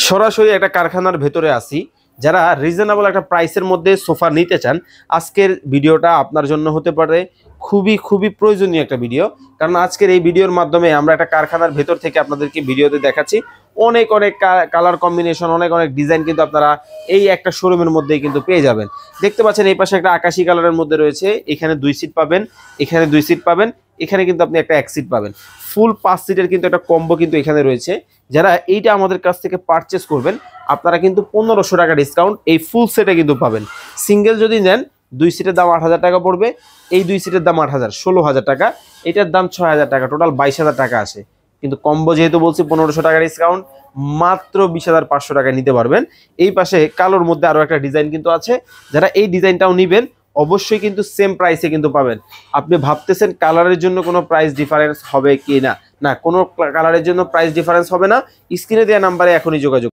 সরাসরি একটা কারখানার ভেতরে আসি। যারা রিজনেবল একটা প্রাইসের মধ্যে সোফা নিতে চান, আজকের ভিডিওটা আপনার জন্য হতে পারে খুবই খুবই প্রয়োজনীয় একটা ভিডিও। কারণ আজকের এই ভিডিওর মাধ্যমে আমরা একটা কারখানার ভেতর থেকে আপনাদেরকে ভিডিওতে দেখাচ্ছি অনেক অনেক কালার কম্বিনেশন, অনেক অনেক ডিজাইন কিন্তু আপনারা এই একটা শোরুমের মধ্যেই কিন্তু পেয়ে যাবেন। দেখতে পাচ্ছেন এই পাশে একটা আকাশি কালারের মধ্যে রয়েছে, এখানে 2 সিট পাবেন, এখানে 2 সিট পাবেন, এখানে কিন্তু আপনি একটা 1 সিট পাবেন। ফুল 5 সিটের কিন্তু একটা কম্বো কিন্তু এখানে রয়েছে। যারা এইটা আমাদের কাছ থেকে পারচেস করবেন, আপনারা কিন্তু 1500 টাকা ডিসকাউন্ট এই ফুল সেটে কিন্তু পাবেন। সিঙ্গেল যদি নেন 2 সিটের দাম 8000 টাকা পড়বে, এই 2 সিটের দাম 8000, 16000 টাকা, এটার দাম 6000 টাকা, টোটাল 22000 টাকা আসে। কিন্তু কম্বো যেহেতু বলছি 1500 টাকা ডিসকাউন্ট, মাত্র 20500 টাকায় নিতে পারবেন। এই পাশে কালোর মধ্যে আরও একটা ডিজাইন কিন্তু আছে, যারা এই ডিজাইনটাও নেবেন অবশ্যই কিন্তু সেম প্রাইসে কিন্তু পাবেন। আপনি ভাবতেছেন কালারের জন্য কোনো প্রাইস ডিফারেন্স হবে কি না, না কোনো কালারের জন্য প্রাইস ডিফারেন্স হবে না। স্ক্রিনে দেওয়া নাম্বারে এখনই যোগাযোগ